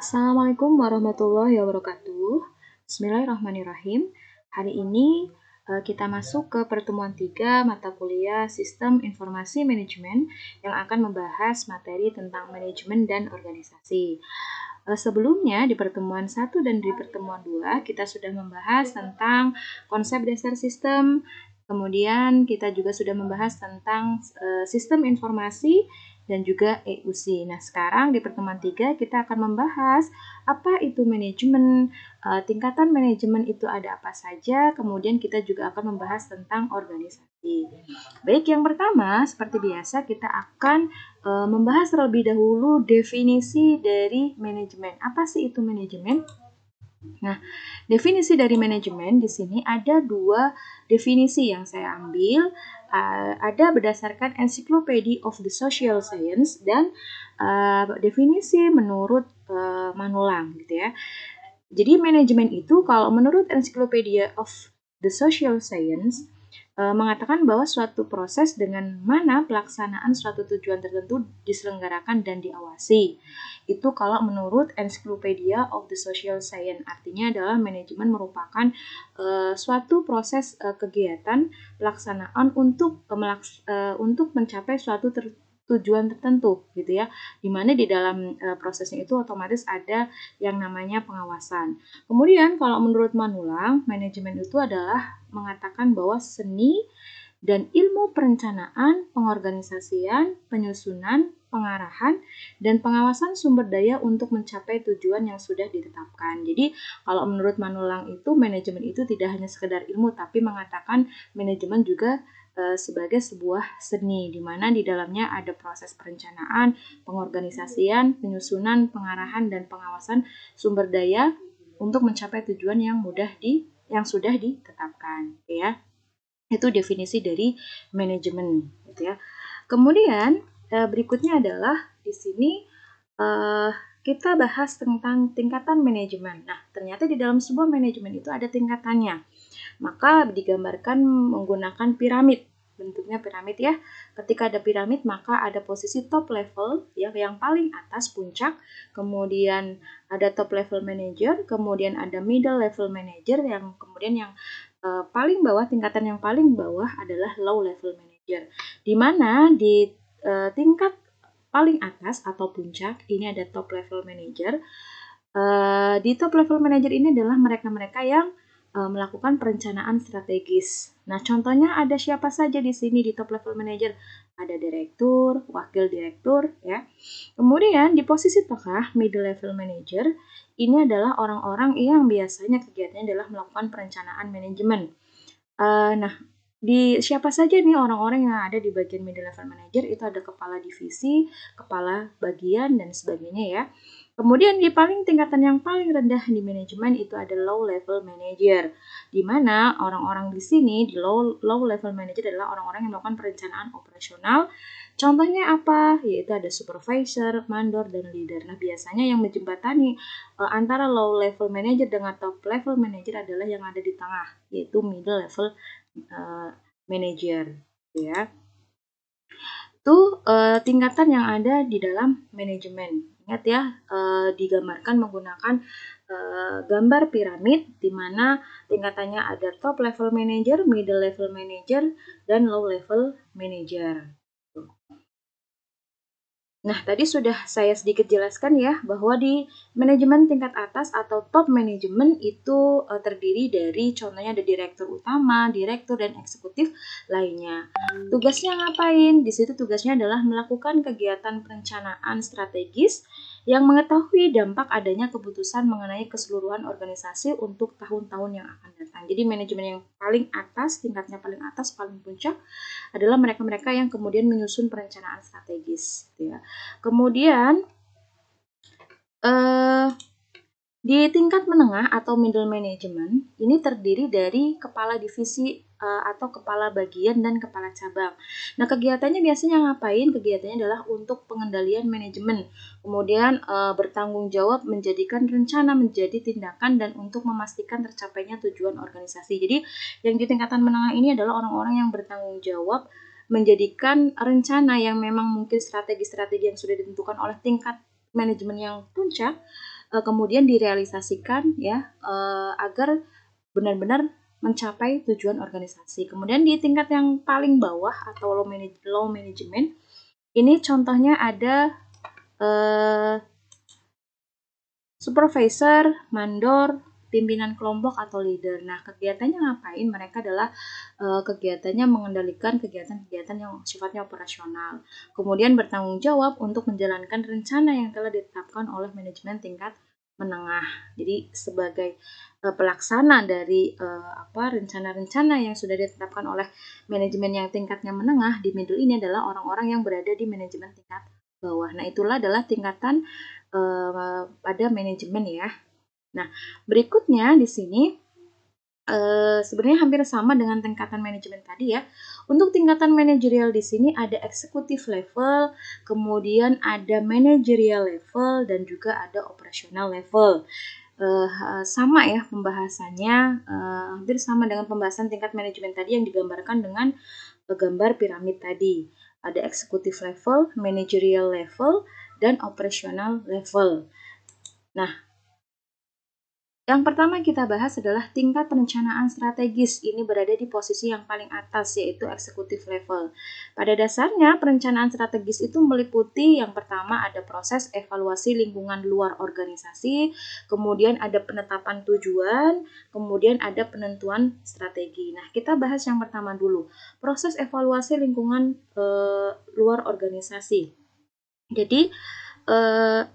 Assalamualaikum warahmatullahi wabarakatuh. Bismillahirrahmanirrahim. Hari ini kita masuk ke pertemuan 3 mata kuliah Sistem Informasi Manajemen yang akan membahas materi tentang manajemen dan organisasi. Sebelumnya di pertemuan 1 dan di pertemuan 2 kita sudah membahas tentang konsep dasar sistem. Kemudian kita juga sudah membahas tentang sistem informasi dan juga EUC. Nah, sekarang di pertemuan 3 kita akan membahas apa itu manajemen, tingkatan manajemen itu ada apa saja, kemudian kita juga akan membahas tentang organisasi. Baik, yang pertama, seperti biasa kita akan membahas terlebih dahulu definisi dari manajemen. Apa sih itu manajemen? Nah, definisi dari manajemen di sini ada 2 definisi yang saya ambil. Ada berdasarkan Encyclopedia of the Social Science dan definisi menurut Manulang gitu ya. Jadi manajemen itu kalau menurut Encyclopedia of the Social Science mengatakan bahwa suatu proses dengan mana pelaksanaan suatu tujuan tertentu diselenggarakan dan diawasi. Itu kalau menurut Encyclopedia of the Social Science, artinya adalah manajemen merupakan suatu proses kegiatan pelaksanaan untuk mencapai suatu tujuan tertentu gitu ya, dimana di dalam prosesnya itu otomatis ada yang namanya pengawasan. Kemudian kalau menurut Manulang, manajemen itu adalah mengatakan bahwa seni dan ilmu perencanaan, pengorganisasian, penyusunan, pengarahan, dan pengawasan sumber daya untuk mencapai tujuan yang sudah ditetapkan. Jadi kalau menurut Manulang itu manajemen itu tidak hanya sekedar ilmu, tapi mengatakan manajemen juga sebagai sebuah seni, di mana di dalamnya ada proses perencanaan, pengorganisasian, penyusunan, pengarahan, dan pengawasan sumber daya untuk mencapai tujuan yang sudah ditetapkan, ya. Itu definisi dari manajemen, gitu ya. Kemudian berikutnya adalah di sini kita bahas tentang tingkatan manajemen. Nah, ternyata di dalam sebuah manajemen itu ada tingkatannya. Maka digambarkan menggunakan piramid. Bentuknya piramid ya. Ketika ada piramid maka ada posisi top level ya, yang paling atas puncak, kemudian ada top level manager, kemudian ada middle level manager, yang kemudian yang paling bawah, tingkatan yang paling bawah adalah low level manager. Di mana di tingkat paling atas atau puncak ini ada top level manager. Di top level manager ini adalah mereka-mereka yang melakukan perencanaan strategis. Nah, contohnya ada siapa saja di sini di top level manager? Ada direktur, wakil direktur, ya. Kemudian di posisi tengah, middle level manager, ini adalah orang-orang yang biasanya kegiatannya adalah melakukan perencanaan manajemen. Nah, di siapa saja nih orang-orang yang ada di bagian middle level manager? Itu ada kepala divisi, kepala bagian, dan sebagainya ya. Kemudian di tingkatan yang paling rendah di manajemen itu ada low level manager, di mana orang-orang di sini di low level manager adalah orang-orang yang melakukan perencanaan operasional. Contohnya apa? Yaitu ada supervisor, mandor, dan leader. Nah, biasanya yang menjembatani antara low level manager dengan top level manager adalah yang ada di tengah, yaitu middle level manager, ya. Itu tingkatan yang ada di dalam manajemen. Ingat ya, digambarkan menggunakan gambar piramid, di mana tingkatannya ada top level manager, middle level manager, dan low level manager. Nah, tadi sudah saya sedikit jelaskan ya, bahwa di manajemen tingkat atas atau top manajemen itu terdiri dari contohnya ada direktur utama, direktur, dan eksekutif lainnya. Tugasnya ngapain? Di situ tugasnya adalah melakukan kegiatan perencanaan strategis yang mengetahui dampak adanya keputusan mengenai keseluruhan organisasi untuk tahun-tahun yang akan datang. Jadi manajemen yang paling atas, tingkatnya paling atas, paling puncak adalah mereka-mereka yang kemudian menyusun perencanaan strategis, gitu ya. Kemudian di tingkat menengah atau middle management ini terdiri dari kepala divisi atau kepala bagian dan kepala cabang. Nah, kegiatannya biasanya ngapain? Kegiatannya adalah untuk pengendalian manajemen, kemudian bertanggung jawab menjadikan rencana menjadi tindakan, dan untuk memastikan tercapainya tujuan organisasi. Jadi yang di tingkatan menengah ini adalah orang-orang yang bertanggung jawab menjadikan rencana yang memang mungkin strategi-strategi yang sudah ditentukan oleh tingkat manajemen yang puncak kemudian direalisasikan ya agar benar-benar mencapai tujuan organisasi. Kemudian di tingkat yang paling bawah atau low management, ini contohnya ada supervisor, mandor, pimpinan kelompok atau leader. Nah, kegiatannya ngapain? Mereka adalah kegiatannya mengendalikan kegiatan-kegiatan yang sifatnya operasional. Kemudian bertanggung jawab untuk menjalankan rencana yang telah ditetapkan oleh manajemen tingkat menengah. Jadi sebagai pelaksana dari rencana-rencana yang sudah ditetapkan oleh manajemen yang tingkatnya menengah, di middle ini adalah orang-orang yang berada di manajemen tingkat bawah. Nah, itulah adalah tingkatan pada manajemen ya. Nah, berikutnya di sini sebenarnya hampir sama dengan tingkatan manajemen tadi ya. Untuk tingkatan manajerial di sini ada executive level, kemudian ada managerial level, dan juga ada operational level. Sama ya pembahasannya, hampir sama dengan pembahasan tingkat manajemen tadi yang digambarkan dengan gambar piramid tadi. Ada executive level, managerial level, dan operational level. Nah, yang pertama kita bahas adalah tingkat perencanaan strategis. Ini berada di posisi yang paling atas, yaitu executive level. Pada dasarnya, perencanaan strategis itu meliputi yang pertama ada proses evaluasi lingkungan luar organisasi, kemudian ada penetapan tujuan, kemudian ada penentuan strategi. Nah, kita bahas yang pertama dulu, proses evaluasi lingkungan luar organisasi. Jadi,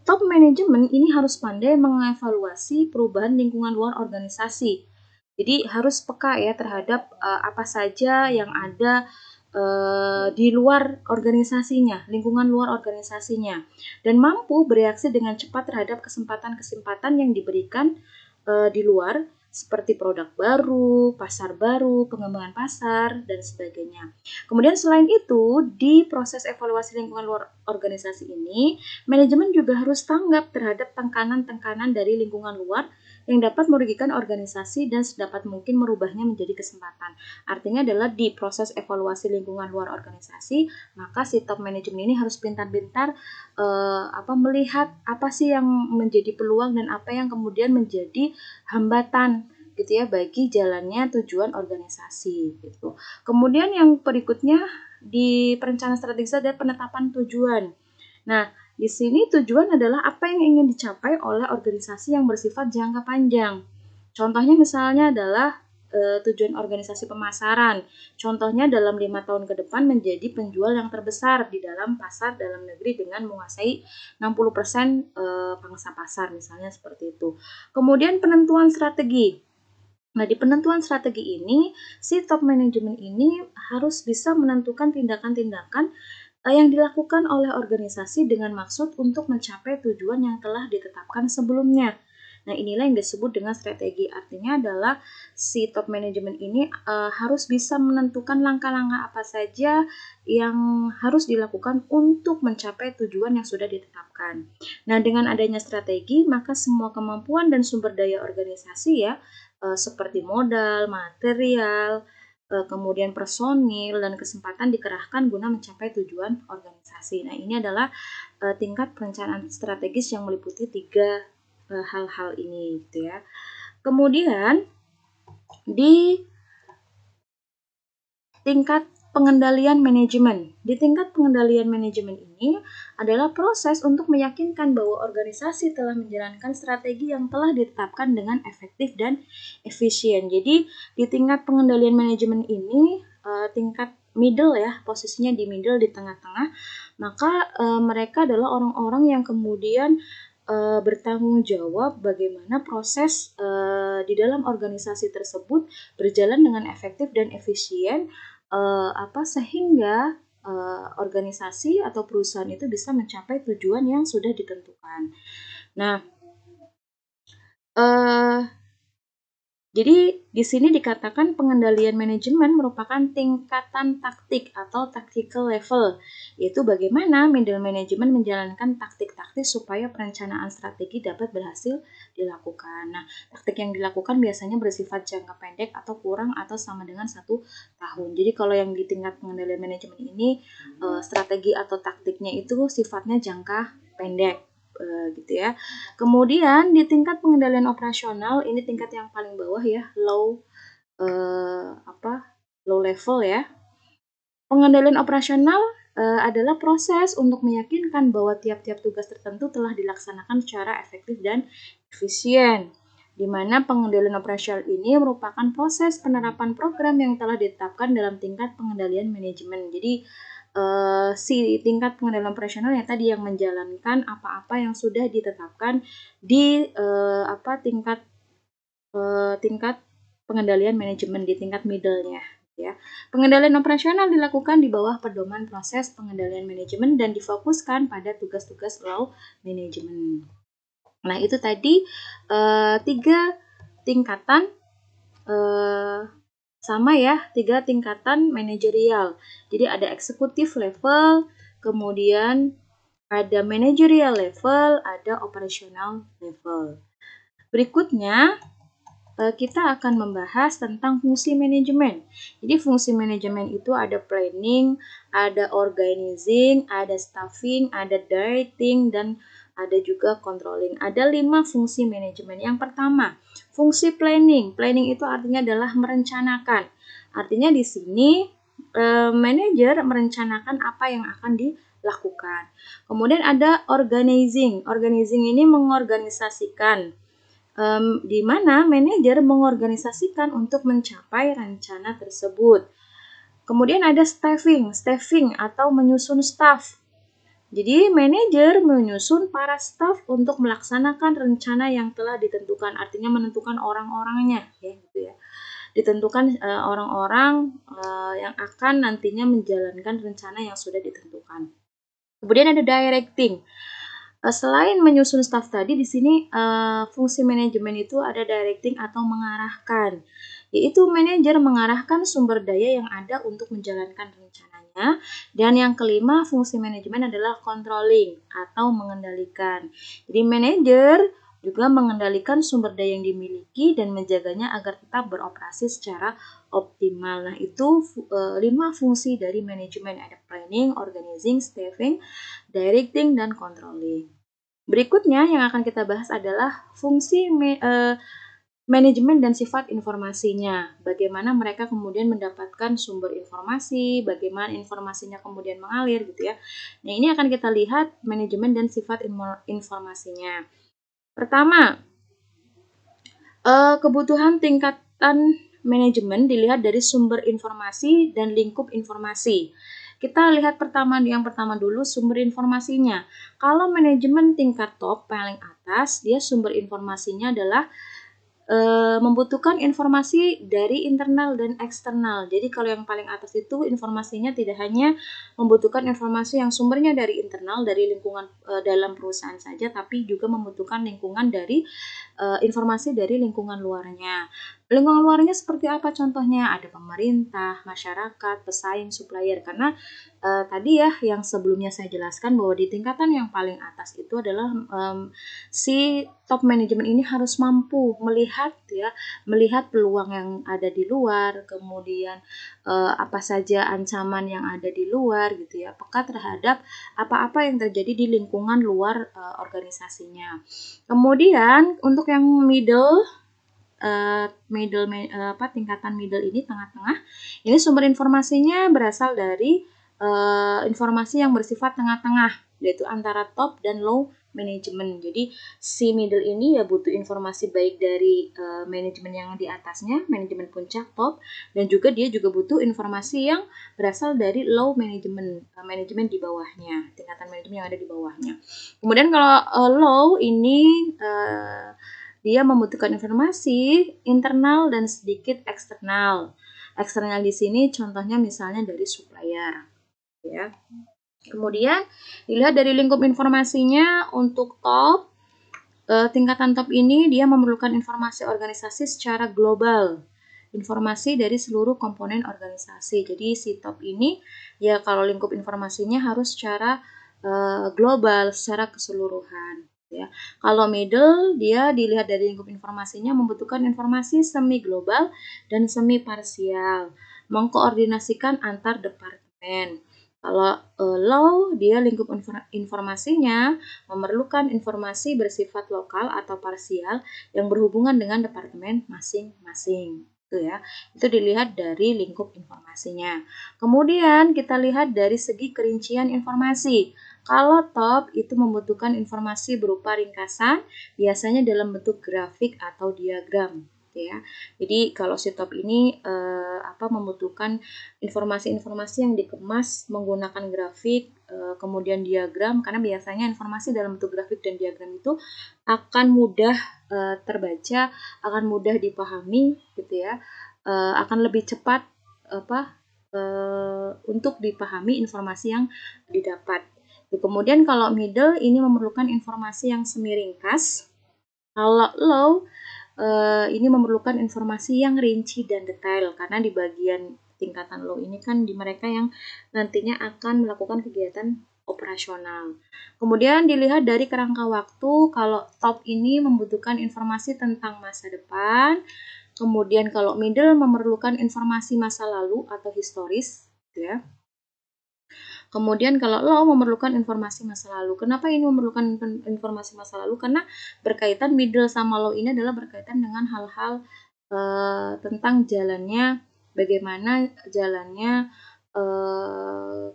top manajemen ini harus pandai mengevaluasi perubahan lingkungan luar organisasi. Jadi harus peka ya terhadap apa saja yang ada di luar organisasinya, lingkungan luar organisasinya, dan mampu bereaksi dengan cepat terhadap kesempatan-kesempatan yang diberikan di luar, seperti produk baru, pasar baru, pengembangan pasar, dan sebagainya. Kemudian selain itu, di proses evaluasi lingkungan luar organisasi ini, manajemen juga harus tanggap terhadap tekanan-tekanan dari lingkungan luar yang dapat merugikan organisasi dan sedapat mungkin merubahnya menjadi kesempatan. Artinya adalah di proses evaluasi lingkungan luar organisasi, maka si top manajemen ini harus pintar-pintar melihat apa sih yang menjadi peluang dan apa yang kemudian menjadi hambatan gitu ya bagi jalannya tujuan organisasi gitu. Kemudian yang berikutnya di perencanaan strategis ada penetapan tujuan. Nah, di sini tujuan adalah apa yang ingin dicapai oleh organisasi yang bersifat jangka panjang. Contohnya misalnya adalah tujuan organisasi pemasaran. Contohnya dalam 5 tahun ke depan menjadi penjual yang terbesar di dalam pasar dalam negeri dengan menguasai 60% pangsa pasar misalnya seperti itu. Kemudian penentuan strategi. Nah, di penentuan strategi ini, si top manajemen ini harus bisa menentukan tindakan-tindakan yang dilakukan oleh organisasi dengan maksud untuk mencapai tujuan yang telah ditetapkan sebelumnya. Nah, inilah yang disebut dengan strategi. Artinya adalah si top manajemen ini harus bisa menentukan langkah-langkah apa saja yang harus dilakukan untuk mencapai tujuan yang sudah ditetapkan. Nah, dengan adanya strategi, maka semua kemampuan dan sumber daya organisasi ya, seperti modal, material, kemudian personil dan kesempatan dikerahkan guna mencapai tujuan organisasi. Nah, ini adalah tingkat perencanaan strategis yang meliputi 3 hal-hal ini gitu ya. Kemudian di tingkat pengendalian manajemen. Di tingkat pengendalian manajemen ini adalah proses untuk meyakinkan bahwa organisasi telah menjalankan strategi yang telah ditetapkan dengan efektif dan efisien. Jadi di tingkat pengendalian manajemen ini tingkat middle ya, posisinya di middle di tengah-tengah, maka mereka adalah orang-orang yang kemudian bertanggung jawab bagaimana proses di dalam organisasi tersebut berjalan dengan efektif dan efisien sehingga organisasi atau perusahaan itu bisa mencapai tujuan yang sudah ditentukan. Nah, jadi di sini dikatakan pengendalian manajemen merupakan tingkatan taktik atau tactical level, yaitu bagaimana middle management menjalankan taktik-taktik supaya perencanaan strategi dapat berhasil dilakukan. Nah, taktik yang dilakukan biasanya bersifat jangka pendek atau kurang atau sama dengan 1 tahun. Jadi kalau yang di tingkat pengendalian manajemen ini strategi atau taktiknya itu sifatnya jangka pendek. gitu ya. Kemudian di tingkat pengendalian operasional, ini tingkat yang paling bawah ya, low level ya. Pengendalian operasional adalah proses untuk meyakinkan bahwa tiap-tiap tugas tertentu telah dilaksanakan secara efektif dan efisien. Di mana pengendalian operasional ini merupakan proses penerapan program yang telah ditetapkan dalam tingkat pengendalian manajemen. Jadi si tingkat pengendalian operasional yang tadi yang menjalankan apa-apa yang sudah ditetapkan di tingkat pengendalian manajemen di tingkat middle-nya. Ya. Pengendalian operasional dilakukan di bawah pedoman proses pengendalian manajemen dan difokuskan pada tugas-tugas low management. Nah, itu tadi 3 tingkatan sama ya, 3 tingkatan manajerial. Jadi ada eksekutif level, kemudian ada managerial level, ada operational level. Berikutnya kita akan membahas tentang fungsi manajemen. Jadi fungsi manajemen itu ada planning, ada organizing, ada staffing, ada directing, dan ada juga controlling. Ada 5 fungsi manajemen. Yang pertama, fungsi planning. Planning itu artinya adalah merencanakan. Artinya di sini manajer merencanakan apa yang akan dilakukan. Kemudian ada organizing. Organizing ini mengorganisasikan. Di mana manajer mengorganisasikan untuk mencapai rencana tersebut. Kemudian ada staffing atau menyusun staff. Jadi manajer menyusun para staff untuk melaksanakan rencana yang telah ditentukan, artinya menentukan orang-orangnya, ya gitu ya. Ditentukan orang-orang yang akan nantinya menjalankan rencana yang sudah ditentukan. Kemudian ada directing. Selain menyusun staff tadi, di sini fungsi manajemen itu ada directing atau mengarahkan, yaitu manajer mengarahkan sumber daya yang ada untuk menjalankan rencananya. Dan yang kelima, fungsi manajemen adalah controlling atau mengendalikan. Jadi manajer juga mengendalikan sumber daya yang dimiliki dan menjaganya agar tetap beroperasi secara optimal. Nah, itu 5 fungsi dari manajemen, ada planning, organizing, staffing, directing, dan controlling. Berikutnya yang akan kita bahas adalah fungsi manajemen dan sifat informasinya. Bagaimana mereka kemudian mendapatkan sumber informasi, bagaimana informasinya kemudian mengalir gitu ya. Nah, ini akan kita lihat manajemen dan sifat informasinya. Pertama, kebutuhan tingkatan manajemen dilihat dari sumber informasi dan lingkup informasi. Kita lihat yang pertama dulu sumber informasinya. Kalau manajemen tingkat top paling atas, dia sumber informasinya adalah membutuhkan informasi dari internal dan eksternal. Jadi kalau yang paling atas itu informasinya tidak hanya membutuhkan informasi yang sumbernya dari internal, dari lingkungan dalam perusahaan saja, tapi juga membutuhkan lingkungan dari informasi dari lingkungan luarnya. Lingkungan luarnya seperti apa contohnya? Ada pemerintah, masyarakat, pesaing, supplier. Karena tadi ya yang sebelumnya saya jelaskan bahwa di tingkatan yang paling atas itu adalah si top manajemen ini harus mampu melihat peluang yang ada di luar, kemudian apa saja ancaman yang ada di luar gitu ya, peka terhadap apa-apa yang terjadi di lingkungan luar organisasinya. Kemudian untuk yang tingkatan middle ini tengah-tengah, ini sumber informasinya berasal dari informasi yang bersifat tengah-tengah, yaitu antara top dan low manajemen. Jadi si middle ini ya butuh informasi baik dari manajemen yang di atasnya, manajemen puncak top, dan juga dia juga butuh informasi yang berasal dari low manajemen, manajemen di bawahnya, tingkatan manajemen yang ada di bawahnya. Kemudian kalau low ini dia membutuhkan informasi internal dan sedikit eksternal. Eksternal di sini contohnya misalnya dari supplier, ya. Kemudian dilihat dari lingkup informasinya. Untuk top, tingkatan top ini dia memerlukan informasi organisasi secara global, informasi dari seluruh komponen organisasi. Jadi si top ini ya kalau lingkup informasinya harus secara global, secara keseluruhan. Ya. Kalau middle, dia dilihat dari lingkup informasinya membutuhkan informasi semi global dan semi parsial, mengkoordinasikan antar departemen. Kalau low, dia lingkup informasinya memerlukan informasi bersifat lokal atau parsial yang berhubungan dengan departemen masing-masing. Itu dilihat dari lingkup informasinya. Kemudian kita lihat dari segi kerincian informasi. Kalau top itu membutuhkan informasi berupa ringkasan, biasanya dalam bentuk grafik atau diagram. Jadi kalau si top ini membutuhkan informasi-informasi yang dikemas menggunakan grafik, kemudian diagram, karena biasanya informasi dalam bentuk grafik dan diagram itu akan mudah terbaca, akan mudah dipahami, akan lebih cepat untuk dipahami informasi yang didapat. Kemudian kalau middle ini memerlukan informasi yang semi-ringkas. Kalau low ini memerlukan informasi yang rinci dan detail, karena di bagian tingkatan low ini kan di mereka yang nantinya akan melakukan kegiatan operasional. Kemudian dilihat dari kerangka waktu, kalau top ini membutuhkan informasi tentang masa depan, kemudian kalau middle memerlukan informasi masa lalu atau historis, Kemudian kalau low memerlukan informasi masa lalu. Kenapa ini memerlukan informasi masa lalu? Karena berkaitan middle sama low ini adalah berkaitan dengan hal-hal tentang bagaimana jalannya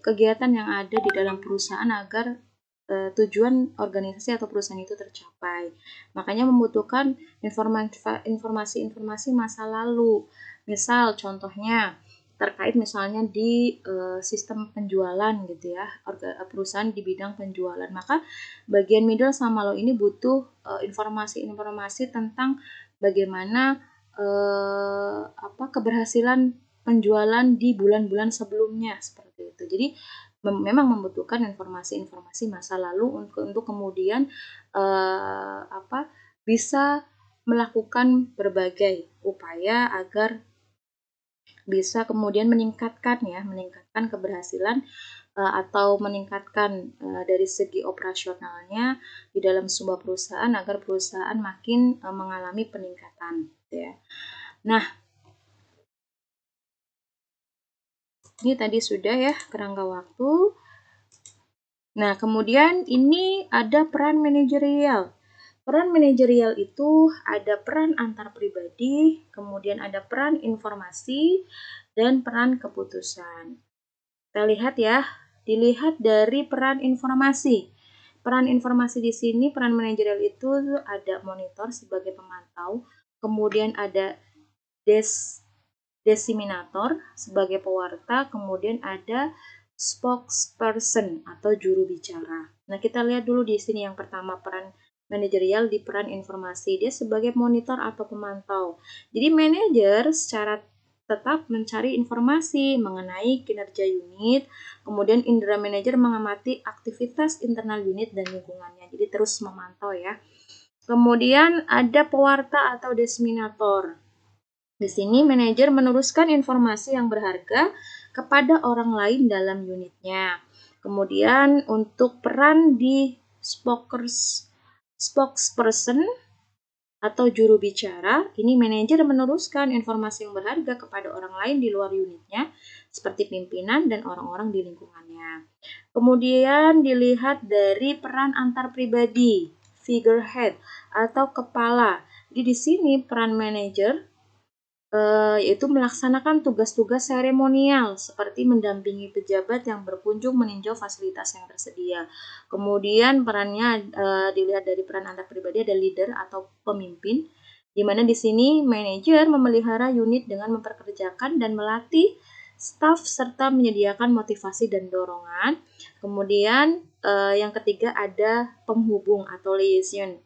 kegiatan yang ada di dalam perusahaan agar tujuan organisasi atau perusahaan itu tercapai. Makanya membutuhkan informasi-informasi masa lalu. Misal contohnya terkait misalnya di sistem penjualan perusahaan di bidang penjualan, maka bagian middle sama low ini butuh informasi-informasi tentang bagaimana keberhasilan penjualan di bulan-bulan sebelumnya, seperti itu. Jadi memang membutuhkan informasi-informasi masa lalu untuk kemudian bisa melakukan berbagai upaya agar bisa kemudian meningkatkan keberhasilan atau meningkatkan dari segi operasionalnya di dalam sebuah perusahaan agar perusahaan makin mengalami peningkatan. Nah, ini tadi sudah ya kerangka waktu. Nah, kemudian ini ada peran manajerial. Peran manajerial itu ada peran antar pribadi, kemudian ada peran informasi, dan peran keputusan. Kita lihat ya, dilihat dari peran informasi. Peran informasi di sini, peran manajerial itu ada monitor sebagai pemantau, kemudian ada disseminator sebagai pewarta, kemudian ada spokesperson atau juru bicara. Nah, kita lihat dulu di sini yang pertama, peran manajerial di peran informasi. Dia sebagai monitor atau pemantau. Jadi manajer secara tetap mencari informasi mengenai kinerja unit, kemudian indera manajer mengamati aktivitas internal unit dan lingkungannya. Jadi terus memantau ya. Kemudian ada pewarta atau disseminator. Di sini manajer meneruskan informasi yang berharga kepada orang lain dalam unitnya. Kemudian untuk peran di spokesperson atau juru bicara, ini manajer meneruskan informasi yang berharga kepada orang lain di luar unitnya, seperti pimpinan dan orang-orang di lingkungannya. Kemudian dilihat dari peran antar pribadi, figurehead atau kepala. Jadi di sini peran manajer yaitu melaksanakan tugas-tugas seremonial seperti mendampingi pejabat yang berkunjung meninjau fasilitas yang tersedia. Kemudian perannya dilihat dari peran antar pribadi, ada leader atau pemimpin, di mana di sini manajer memelihara unit dengan memperkerjakan dan melatih staf serta menyediakan motivasi dan dorongan. Kemudian yang ketiga ada penghubung atau liaison.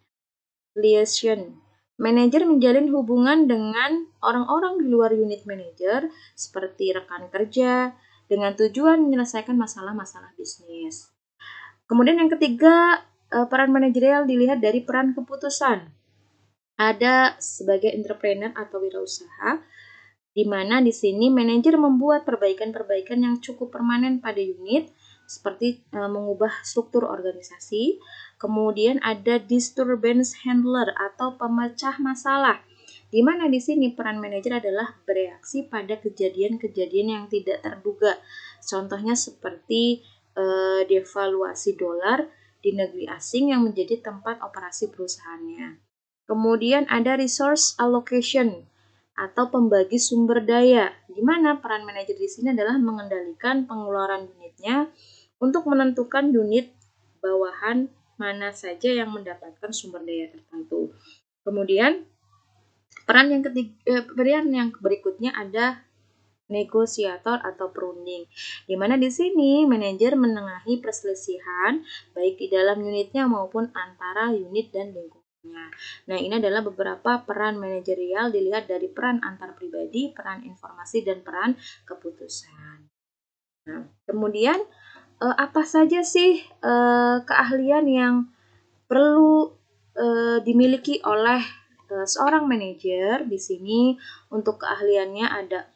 Manajer menjalin hubungan dengan orang-orang di luar unit manajer seperti rekan kerja dengan tujuan menyelesaikan masalah-masalah bisnis. Kemudian yang ketiga, peran manajerial dilihat dari peran keputusan. Ada sebagai entrepreneur atau wirausaha, di mana di sini manajer membuat perbaikan-perbaikan yang cukup permanen pada unit, seperti mengubah struktur organisasi. Kemudian ada disturbance handler atau pemecah masalah. Di mana di sini peran manajer adalah bereaksi pada kejadian-kejadian yang tidak terduga. Contohnya seperti devaluasi dolar di negeri asing yang menjadi tempat operasi perusahaannya. Kemudian ada resource allocation atau pembagi sumber daya, di mana peran manajer di sini adalah mengendalikan pengeluaran unitnya untuk menentukan unit bawahan mana saja yang mendapatkan sumber daya tertentu. Kemudian peran yang berikutnya ada negosiator atau perunding, di mana di sini manajer menengahi perselisihan baik di dalam unitnya maupun antara unit dan lingkungannya. Nah, ini adalah beberapa peran manajerial dilihat dari peran antar pribadi, peran informasi, dan peran keputusan. Nah, kemudian apa saja sih keahlian yang perlu dimiliki oleh seorang manajer? Di sini untuk keahliannya ada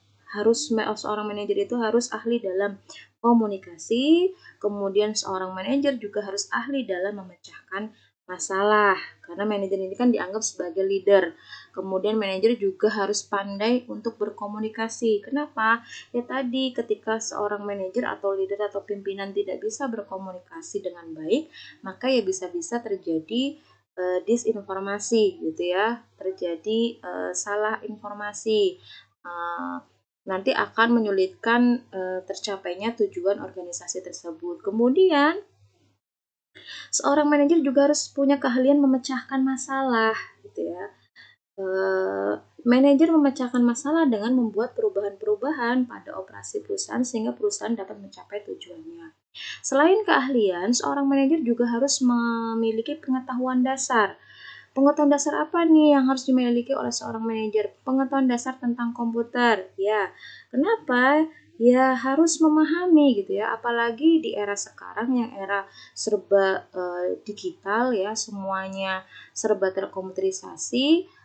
seorang manajer itu harus ahli dalam komunikasi, kemudian seorang manajer juga harus ahli dalam memecahkan masalah, karena manajer ini kan dianggap sebagai leader. Kemudian manajer juga harus pandai untuk berkomunikasi. Kenapa? Ya tadi, ketika seorang manajer atau leader atau pimpinan tidak bisa berkomunikasi dengan baik, maka ya bisa-bisa terjadi disinformasi gitu ya, terjadi salah informasi. Nanti akan menyulitkan tercapainya tujuan organisasi tersebut. Kemudian seorang manajer juga harus punya keahlian memecahkan masalah gitu ya. Manajer memecahkan masalah dengan membuat perubahan-perubahan pada operasi perusahaan sehingga perusahaan dapat mencapai tujuannya. Selain keahlian, seorang manajer juga harus memiliki pengetahuan dasar. Pengetahuan dasar apa nih yang harus dimiliki oleh seorang manajer? Pengetahuan dasar tentang komputer. Ya, kenapa? Ya harus memahami gitu ya, apalagi di era sekarang yang era serba digital ya, semuanya serba terkomputerisasi.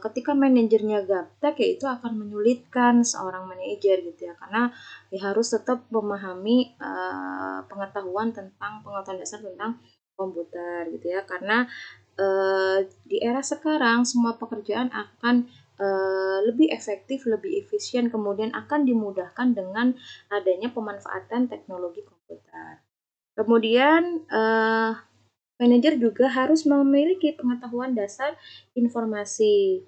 Ketika manajernya gaptek, ya itu akan menyulitkan seorang manajer gitu ya, karena ya harus tetap memahami pengetahuan dasar tentang komputer gitu ya, karena di era sekarang semua pekerjaan akan lebih efektif, lebih efisien, kemudian akan dimudahkan dengan adanya pemanfaatan teknologi komputer. Kemudian manajer juga harus memiliki pengetahuan dasar informasi,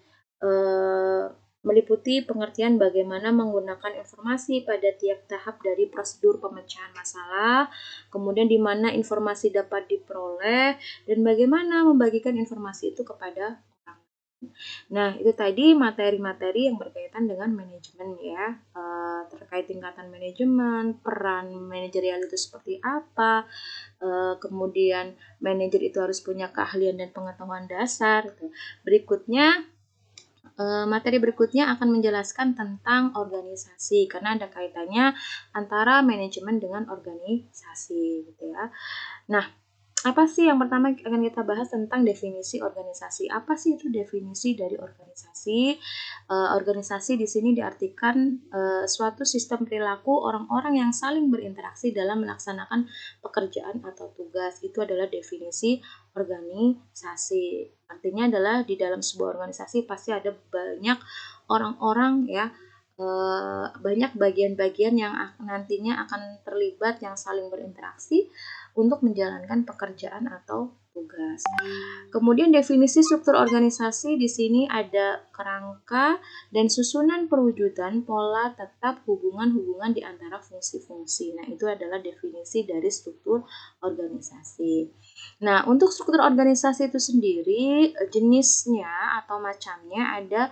meliputi pengertian bagaimana menggunakan informasi pada tiap tahap dari prosedur pemecahan masalah, kemudian di mana informasi dapat diperoleh, dan bagaimana membagikan informasi itu kepada orang. Nah, itu tadi materi-materi yang berkaitan dengan manajemen ya, terkait tingkatan manajemen, peran manajerial itu seperti apa, kemudian manajer itu harus punya keahlian dan pengetahuan dasar. Berikutnya, materi berikutnya akan menjelaskan tentang organisasi, karena ada kaitannya antara manajemen dengan organisasi gitu ya. Nah, apa sih yang pertama akan kita bahas tentang definisi organisasi? Apa sih itu definisi dari organisasi? Organisasi di sini diartikan suatu sistem perilaku orang-orang yang saling berinteraksi dalam melaksanakan pekerjaan atau tugas. Itu adalah definisi organisasi. Artinya adalah di dalam sebuah organisasi pasti ada banyak orang-orang ya, banyak bagian-bagian yang nantinya akan terlibat yang saling berinteraksi untuk menjalankan pekerjaan atau tugas. Kemudian definisi struktur organisasi di sini ada kerangka dan susunan perwujudan pola tetap hubungan-hubungan di antara fungsi-fungsi. Nah, itu adalah definisi dari struktur organisasi. Nah, untuk struktur organisasi itu sendiri, jenisnya atau macamnya ada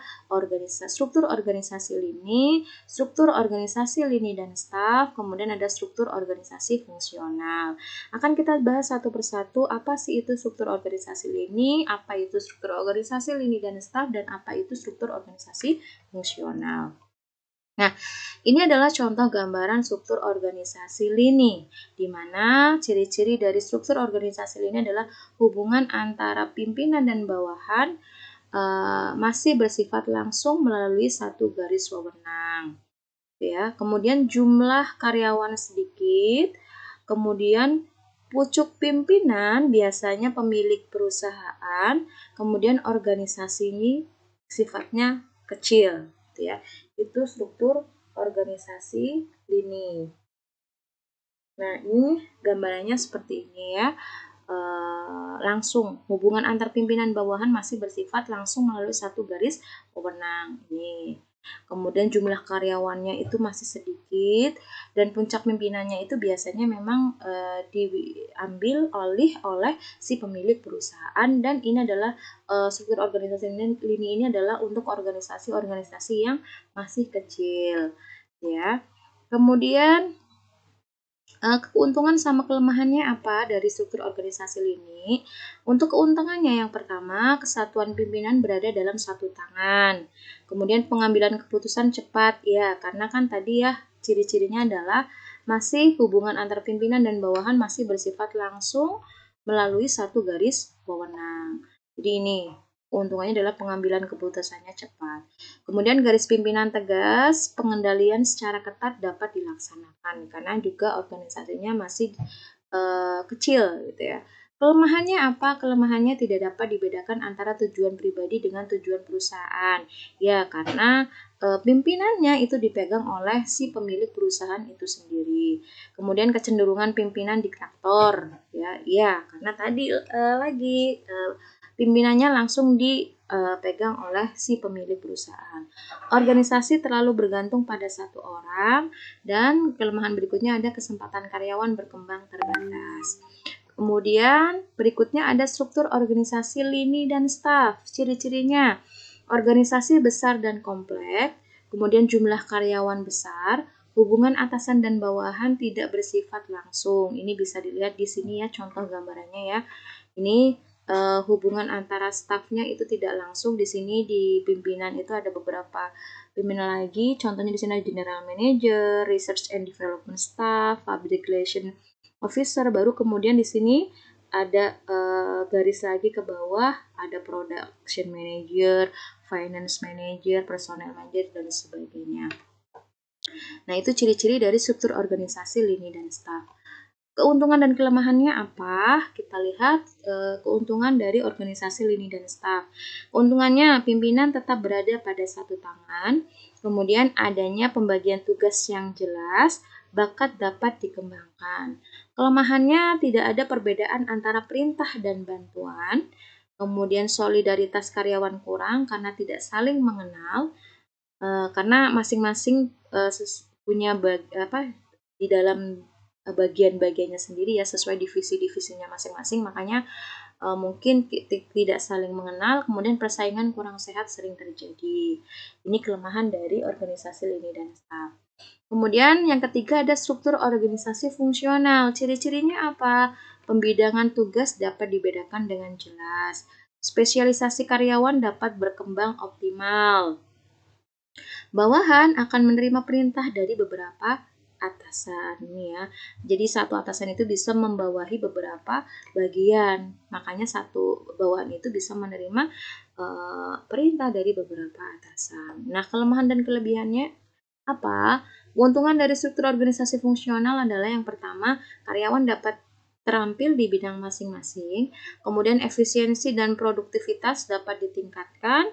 struktur organisasi lini, struktur organisasi lini dan staf, kemudian ada struktur organisasi fungsional. Akan kita bahas satu persatu apa sih itu struktur organisasi lini, apa itu struktur organisasi lini dan staf, dan apa itu struktur organisasi fungsional. Nah, ini adalah contoh gambaran struktur organisasi lini, di mana ciri-ciri dari struktur organisasi lini adalah hubungan antara pimpinan dan bawahan masih bersifat langsung melalui satu garis wewenang. Ya, kemudian jumlah karyawan sedikit, kemudian pucuk pimpinan biasanya pemilik perusahaan, kemudian organisasi ini sifatnya kecil, gitu ya. Itu struktur organisasi lini. Nah, ini gambarannya seperti ini ya. Langsung hubungan antar pimpinan bawahan masih bersifat langsung melalui satu garis wewenang ini. Kemudian jumlah karyawannya itu masih sedikit dan puncak pimpinannya itu biasanya memang diambil oleh si pemilik perusahaan, dan ini adalah struktur organisasi lini ini adalah untuk organisasi-organisasi yang masih kecil ya. Kemudian keuntungan sama kelemahannya apa dari struktur organisasi lini? Untuk keuntungannya yang pertama, kesatuan pimpinan berada dalam satu tangan. Kemudian pengambilan keputusan cepat, ya karena kan tadi ya ciri-cirinya adalah masih hubungan antar pimpinan dan bawahan masih bersifat langsung melalui satu garis wewenang. Jadi ini keuntungannya adalah pengambilan keputusannya cepat. Kemudian garis pimpinan tegas, pengendalian secara ketat dapat dilaksanakan karena juga organisasinya masih kecil gitu ya. Kelemahannya apa? Kelemahannya tidak dapat dibedakan antara tujuan pribadi dengan tujuan perusahaan. Ya, karena pimpinannya itu dipegang oleh si pemilik perusahaan itu sendiri. Kemudian kecenderungan pimpinan diktator, ya, karena tadi lagi pimpinannya langsung dipegang oleh si pemilik perusahaan. Organisasi terlalu bergantung pada satu orang, dan kelemahan berikutnya ada kesempatan karyawan berkembang terbatas. Kemudian berikutnya ada struktur organisasi lini dan staf. Ciri-cirinya, organisasi besar dan kompleks, kemudian jumlah karyawan besar, hubungan atasan dan bawahan tidak bersifat langsung. Ini bisa dilihat di sini ya contoh gambarannya ya. Ini hubungan antara stafnya itu tidak langsung. Di sini di pimpinan itu ada beberapa pimpinan lagi. Contohnya di sini ada general manager, research and development staff, public relation officer. Baru kemudian di sini ada garis lagi ke bawah, ada production manager, finance manager, personnel manager, dan sebagainya. Nah, itu ciri-ciri dari struktur organisasi lini dan staf. Keuntungan dan kelemahannya apa? Kita lihat keuntungan dari organisasi lini dan staf. Keuntungannya, pimpinan tetap berada pada satu tangan, kemudian adanya pembagian tugas yang jelas, bakat dapat dikembangkan. Kelemahannya, tidak ada perbedaan antara perintah dan bantuan, kemudian solidaritas karyawan kurang karena tidak saling mengenal, karena masing-masing punya di dalam bagian-bagiannya sendiri ya, sesuai divisi-divisinya masing-masing, makanya mungkin tidak saling mengenal, kemudian persaingan kurang sehat sering terjadi. Ini kelemahan dari organisasi lini dan staf. Kemudian yang ketiga ada struktur organisasi fungsional. Ciri-cirinya apa? Pembidangan tugas dapat dibedakan dengan jelas. Spesialisasi karyawan dapat berkembang optimal. Bawahan akan menerima perintah dari beberapa atasan ya. Jadi satu atasan itu bisa membawahi beberapa bagian. Makanya satu bawahan itu bisa menerima perintah dari beberapa atasan. Nah, kelemahan dan kelebihannya apa? Keuntungan dari struktur organisasi fungsional adalah yang pertama, karyawan dapat terampil di bidang masing-masing. Kemudian efisiensi dan produktivitas dapat ditingkatkan.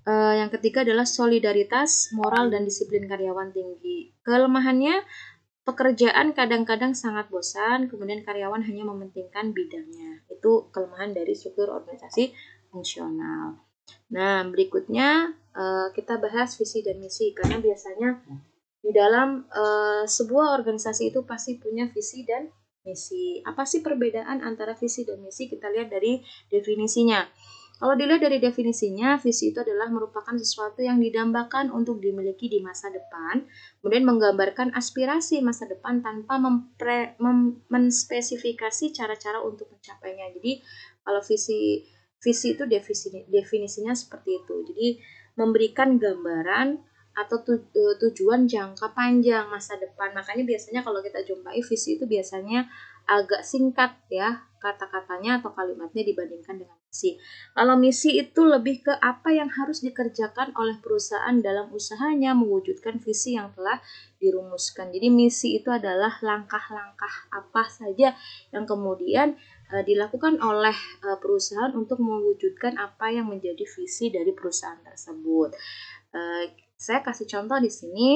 Yang ketiga adalah solidaritas, moral, dan disiplin karyawan tinggi. Kelemahannya, pekerjaan kadang-kadang sangat bosan, kemudian karyawan hanya mementingkan bidangnya. Itu kelemahan dari struktur organisasi fungsional. Nah, berikutnya kita bahas visi dan misi, karena biasanya di dalam sebuah organisasi itu pasti punya visi dan misi. Apa sih perbedaan antara visi dan misi? Kita lihat dari definisinya. Kalau dilihat dari definisinya, visi itu adalah merupakan sesuatu yang didambakan untuk dimiliki di masa depan, kemudian menggambarkan aspirasi masa depan tanpa menspesifikasi cara-cara untuk mencapainya. Jadi kalau visi itu definisinya seperti itu. Jadi memberikan gambaran atau tujuan jangka panjang masa depan. Makanya biasanya kalau kita jumpai visi itu biasanya agak singkat ya kata-katanya atau kalimatnya dibandingkan dengan misi. Kalau misi itu lebih ke apa yang harus dikerjakan oleh perusahaan dalam usahanya mewujudkan visi yang telah dirumuskan. Jadi misi itu adalah langkah-langkah apa saja yang kemudian dilakukan oleh perusahaan untuk mewujudkan apa yang menjadi visi dari perusahaan tersebut. Saya kasih contoh di sini.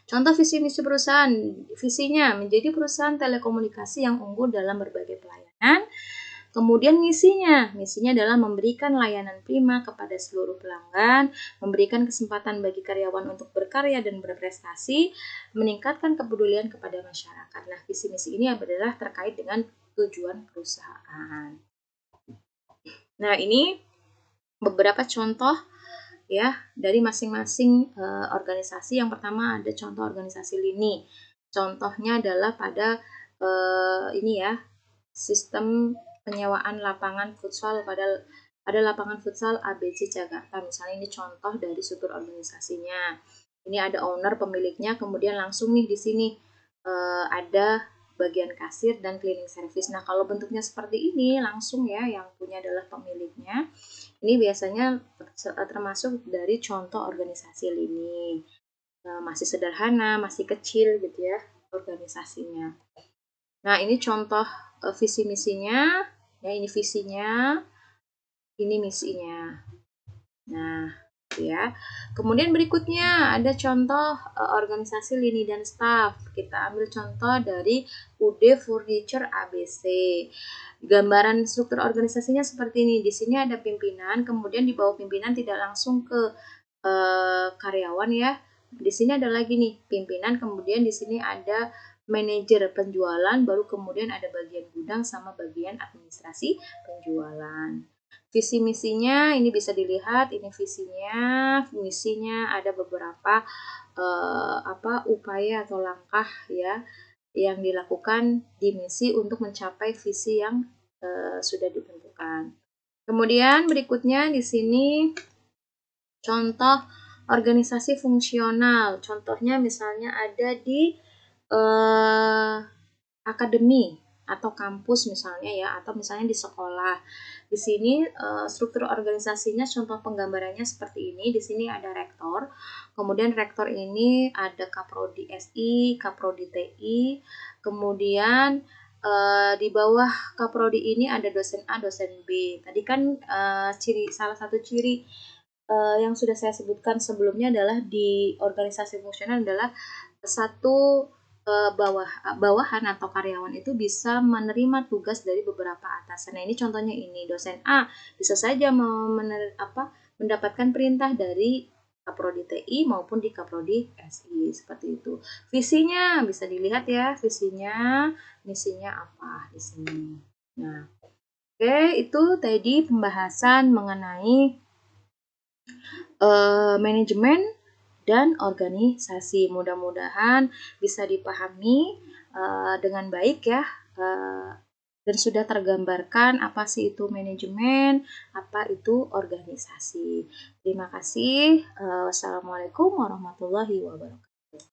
Contoh visi misi perusahaan, visinya menjadi perusahaan telekomunikasi yang unggul dalam berbagai pelayanan. Kemudian misinya adalah memberikan layanan prima kepada seluruh pelanggan, memberikan kesempatan bagi karyawan untuk berkarya dan berprestasi, meningkatkan kepedulian kepada masyarakat. Nah, visi misi ini adalah terkait dengan tujuan perusahaan. Nah, ini beberapa contoh ya dari masing-masing organisasi. Yang pertama ada contoh organisasi lini. Contohnya adalah pada ini ya, sistem penyewaan lapangan futsal pada lapangan futsal ABC Jakarta. Misalnya ini contoh dari struktur organisasinya. Ini ada owner pemiliknya, kemudian langsung nih di sini ada bagian kasir dan cleaning service. Nah, kalau bentuknya seperti ini langsung ya, yang punya adalah pemiliknya. Ini biasanya termasuk dari contoh organisasi lini. Masih sederhana, masih kecil gitu ya organisasinya. Nah, ini contoh visi misinya. Ya, ini visinya, ini misinya. Nah, ya. Kemudian berikutnya ada contoh organisasi lini dan staf. Kita ambil contoh dari UD Furniture ABC. Gambaran struktur organisasinya seperti ini. Di sini ada pimpinan, kemudian di bawah pimpinan tidak langsung ke karyawan ya. Di sini ada lagi nih pimpinan, kemudian di sini ada manajer penjualan, baru kemudian ada bagian gudang sama bagian administrasi penjualan. Visi misinya ini bisa dilihat, ini visinya, misinya ada beberapa upaya atau langkah ya yang dilakukan di misi untuk mencapai visi yang sudah ditentukan. Kemudian berikutnya di sini contoh organisasi fungsional. Contohnya misalnya ada di akademi atau kampus misalnya ya, atau misalnya di sekolah. Di sini struktur organisasinya, contoh penggambarannya seperti ini. Di sini ada rektor, kemudian rektor ini ada kaprodi SI, kaprodi TI, kemudian di bawah kaprodi ini ada dosen A, dosen B. Tadi kan salah satu ciri yang sudah saya sebutkan sebelumnya adalah di organisasi fungsional adalah satu bawahan atau karyawan itu bisa menerima tugas dari beberapa atasan. Nah, ini contohnya ini, dosen A bisa saja mendapatkan perintah dari kaprodi TI maupun di kaprodi SI, seperti itu. Visinya bisa dilihat ya, visinya, misinya apa di sini. Nah, oke, itu tadi pembahasan mengenai manajemen dan organisasi. Mudah-mudahan bisa dipahami dengan baik ya, dan sudah tergambarkan apa sih itu manajemen, apa itu organisasi. Terima kasih. Wassalamualaikum warahmatullahi wabarakatuh.